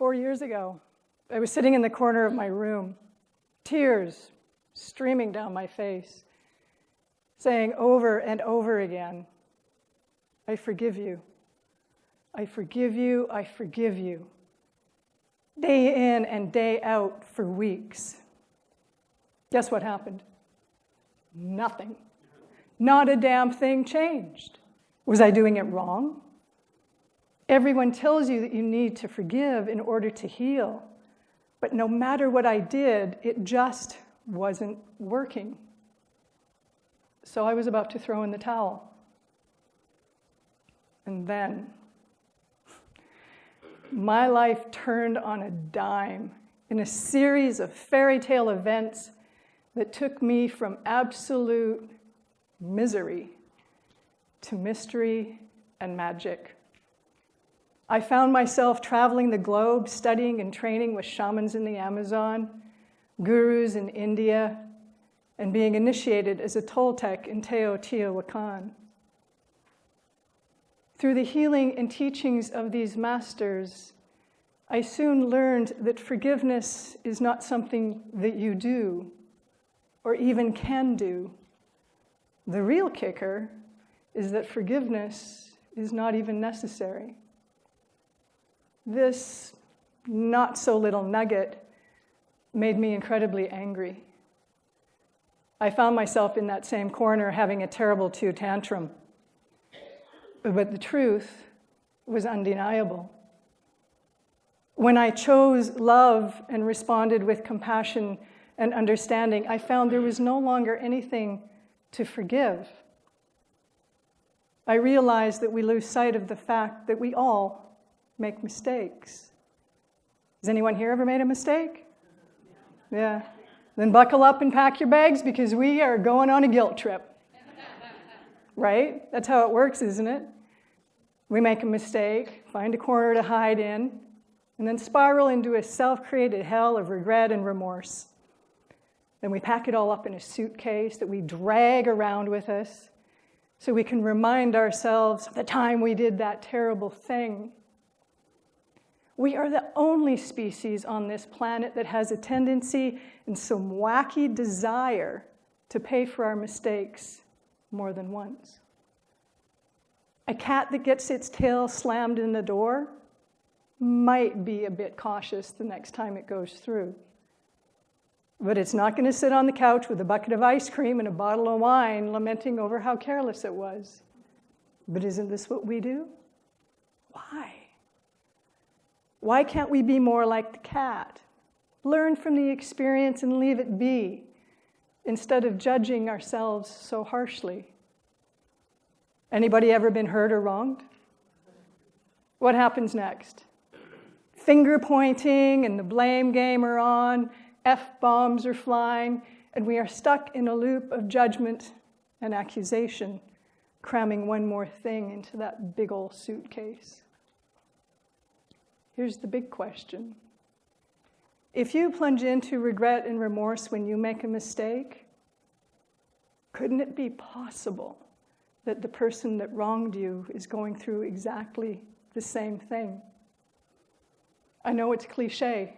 4 years ago. I was sitting in the corner of my room, tears streaming down my face, saying over and over again, I forgive you. I forgive you. I forgive you. Day in and day out for weeks. Guess what happened? Nothing. Not a damn thing changed. Was I doing it wrong? Everyone tells you that you need to forgive in order to heal. But no matter what I did, it just wasn't working. So I was about to throw in the towel. And then my life turned on a dime in a series of fairy tale events that took me from absolute misery to mystery and magic. I found myself traveling the globe, studying and training with shamans in the Amazon, gurus in India, and being initiated as a Toltec in Teotihuacan. Through the healing and teachings of these masters, I soon learned that forgiveness is not something that you do or even can do. The real kicker is that forgiveness is not even necessary. This not so little nugget made me incredibly angry. I found myself in that same corner having a terrible tantrum. But the truth was undeniable. When I chose love and responded with compassion and understanding, I found there was no longer anything to forgive. I realized that we lose sight of the fact that we all make mistakes. Has anyone here ever made a mistake? Yeah. Then buckle up and pack your bags because we are going on a guilt trip. Right? That's how it works, isn't it? We make a mistake, find a corner to hide in, and then spiral into a self-created hell of regret and remorse. Then we pack it all up in a suitcase that we drag around with us so we can remind ourselves of the time we did that terrible thing. We are the only species on this planet that has a tendency and some wacky desire to pay for our mistakes more than once. A cat that gets its tail slammed in the door might be a bit cautious the next time it goes through. But it's not going to sit on the couch with a bucket of ice cream and a bottle of wine lamenting over how careless it was. But isn't this what we do? Why? Why can't we be more like the cat? Learn from the experience and leave it be, instead of judging ourselves so harshly. Anybody ever been hurt or wronged? What happens next? Finger pointing and the blame game are on, F-bombs are flying, and we are stuck in a loop of judgment and accusation, cramming one more thing into that big old suitcase. Here's the big question. If you plunge into regret and remorse when you make a mistake, couldn't it be possible that the person that wronged you is going through exactly the same thing? I know it's cliche.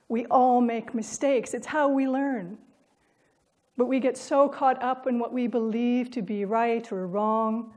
We all make mistakes. It's how we learn. But we get so caught up in what we believe to be right or wrong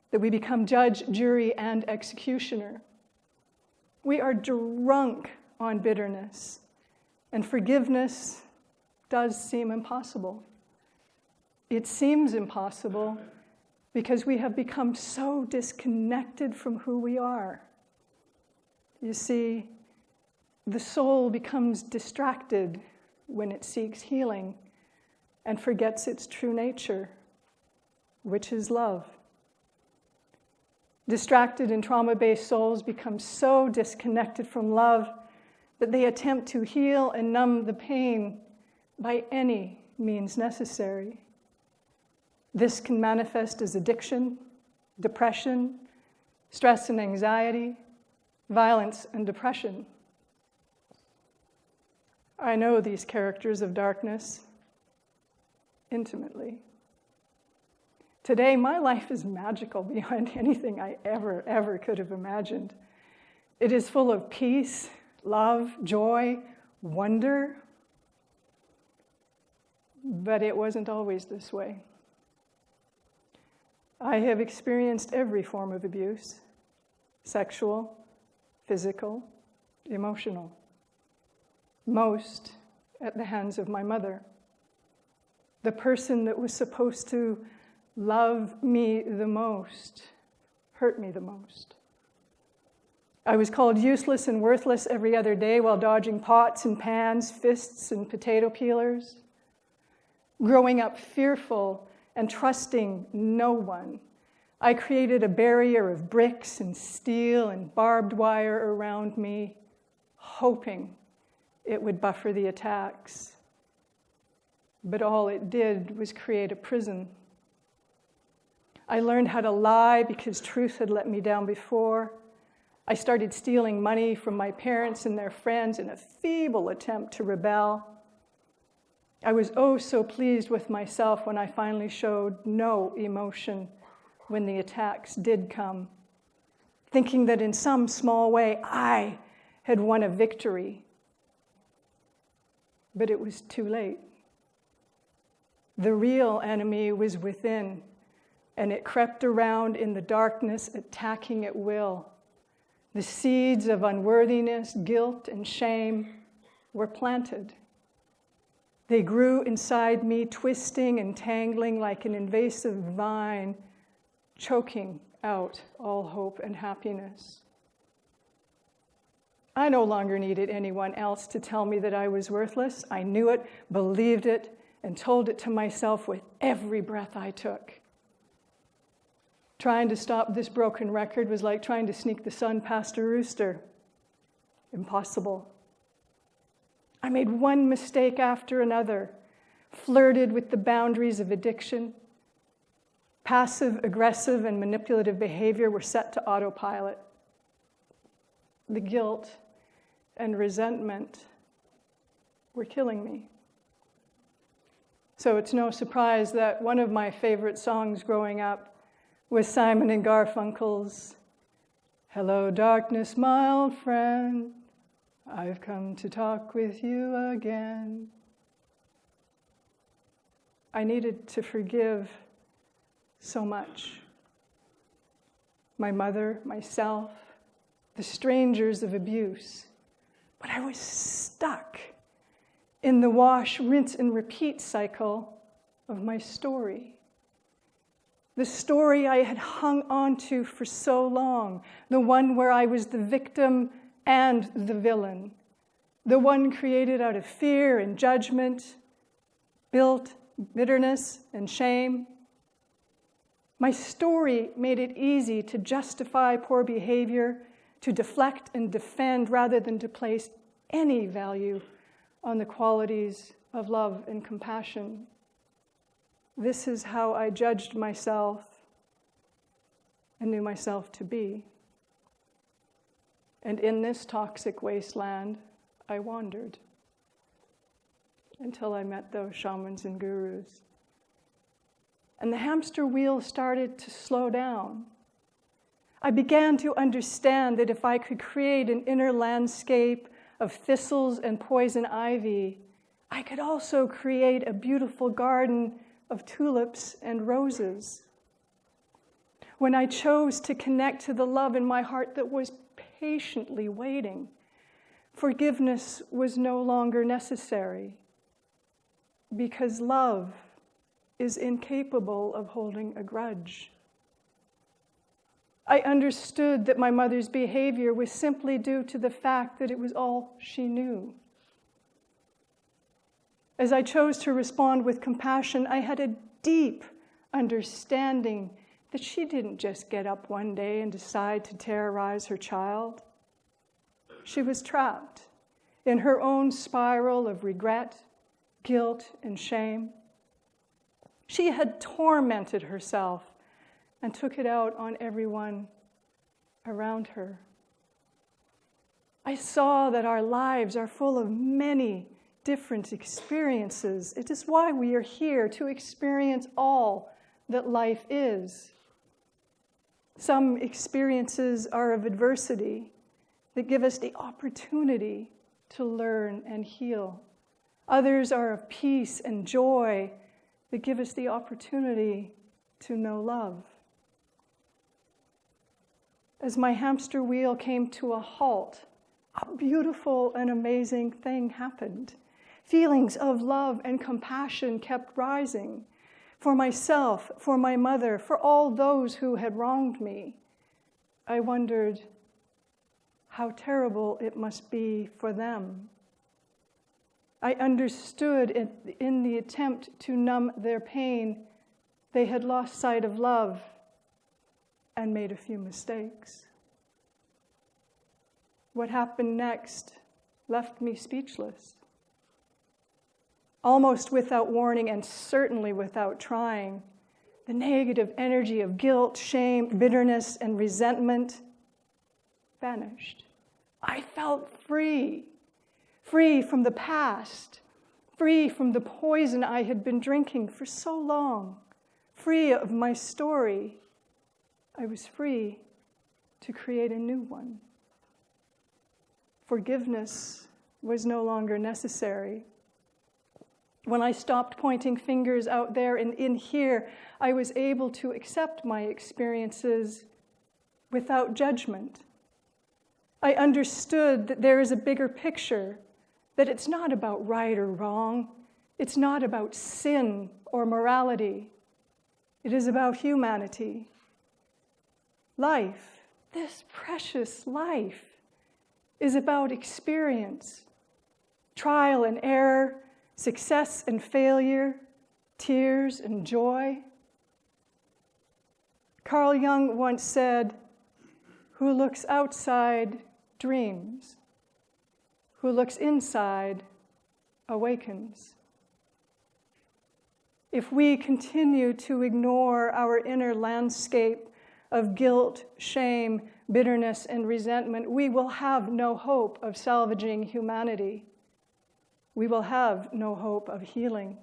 that we become judge, jury, and executioner. We are drunk on bitterness, and forgiveness does seem impossible. It seems impossible because we have become so disconnected from who we are. You see, the soul becomes distracted when it seeks healing and forgets its true nature, which is love. Distracted and trauma-based souls become so disconnected from love that they attempt to heal and numb the pain by any means necessary. This can manifest as addiction, depression, stress and anxiety, violence and depression. I know these characters of darkness intimately. Today, my life is magical beyond anything I ever could have imagined. It is full of peace, love, joy, wonder. But it wasn't always this way. I have experienced every form of abuse: sexual, physical, emotional. Most at the hands of my mother, the person that was supposed to love me the most, hurt me the most. I was called useless and worthless every other day while dodging pots and pans, fists and potato peelers. Growing up fearful and trusting no one, I created a barrier of bricks and steel and barbed wire around me, hoping it would buffer the attacks. But all it did was create a prison. I learned how to lie because truth had let me down before. I started stealing money from my parents and their friends in a feeble attempt to rebel. I was oh so pleased with myself when I finally showed no emotion when the attacks did come, thinking that in some small way I had won a victory. But it was too late. The real enemy was within, and it crept around in the darkness, attacking at will. The seeds of unworthiness, guilt, and shame were planted. They grew inside me, twisting and tangling like an invasive vine, choking out all hope and happiness. I no longer needed anyone else to tell me that I was worthless. I knew it, believed it, and told it to myself with every breath I took. Trying to stop this broken record was like trying to sneak the sun past a rooster. Impossible. I made one mistake after another, flirted with the boundaries of addiction. Passive, aggressive, and manipulative behavior were set to autopilot. The guilt and resentment were killing me. So it's no surprise that one of my favorite songs growing up was Simon and Garfunkel's "Hello, Darkness, my old friend. I've come to talk with you again." I needed to forgive so much. My mother, myself, the strangers of abuse. But I was stuck in the wash, rinse, and repeat cycle of my story. The story I had hung on to for so long, the one where I was the victim and the villain, the one created out of fear and judgment, built bitterness and shame. My story made it easy to justify poor behavior, to deflect and defend rather than to place any value on the qualities of love and compassion. This is how I judged myself and knew myself to be. And in this toxic wasteland, I wandered until I met those shamans and gurus. And the hamster wheel started to slow down. I began to understand that if I could create an inner landscape of thistles and poison ivy, I could also create a beautiful garden of tulips and roses. When I chose to connect to the love in my heart that was patiently waiting, forgiveness was no longer necessary, because love is incapable of holding a grudge. I understood that my mother's behavior was simply due to the fact that it was all she knew. As I chose to respond with compassion, I had a deep understanding that she didn't just get up one day and decide to terrorize her child. She was trapped in her own spiral of regret, guilt, and shame. She had tormented herself and took it out on everyone around her. I saw that our lives are full of many different experiences. It is why we are here, to experience all that life is. Some experiences are of adversity, that give us the opportunity to learn and heal. Others are of peace and joy that give us the opportunity to know love. As my hamster wheel came to a halt, a beautiful and amazing thing happened. Feelings of love and compassion kept rising for myself, for my mother, for all those who had wronged me. I wondered how terrible it must be for them. I understood in the attempt to numb their pain, they had lost sight of love and made a few mistakes. What happened next left me speechless. Almost without warning and certainly without trying, the negative energy of guilt, shame, bitterness, and resentment vanished. I felt free. Free from the past, free from the poison I had been drinking for so long, free of my story. I was free to create a new one. Forgiveness was no longer necessary. When I stopped pointing fingers out there and in here, I was able to accept my experiences without judgment. I understood that there is a bigger picture, that it's not about right or wrong. It's not about sin or morality. It is about humanity. Life, this precious life, is about experience, trial and error, success and failure, tears and joy. Carl Jung once said, "Who looks outside dreams. Who looks inside awakens." If we continue to ignore our inner landscape of guilt, shame, bitterness, and resentment, we will have no hope of salvaging humanity. We will have no hope of healing.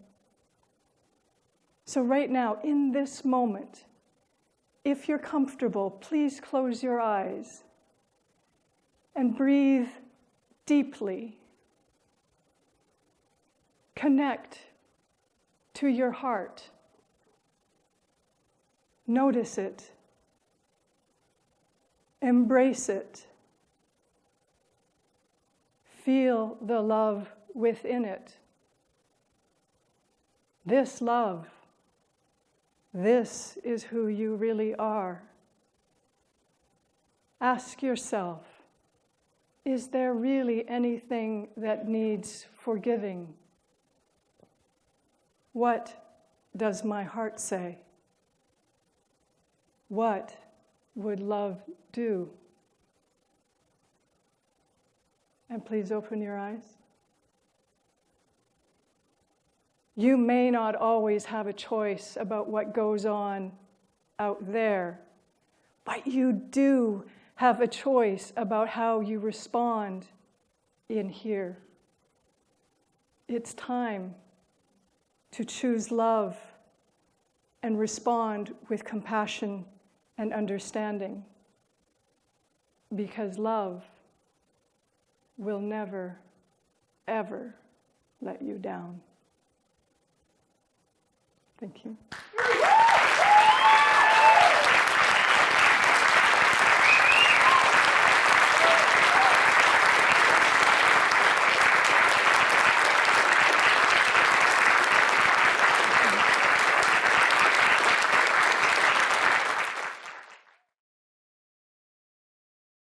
So right now, in this moment, if you're comfortable, please close your eyes and breathe deeply. Connect to your heart. Notice it. Embrace it. Feel the love within it. This love, this is who you really are. Ask yourself, is there really anything that needs forgiving? What does my heart say? What would love do? And please open your eyes. You may not always have a choice about what goes on out there, but you do have a choice about how you respond in here. It's time to choose love and respond with compassion and understanding, because love will never, ever let you down. Thank you.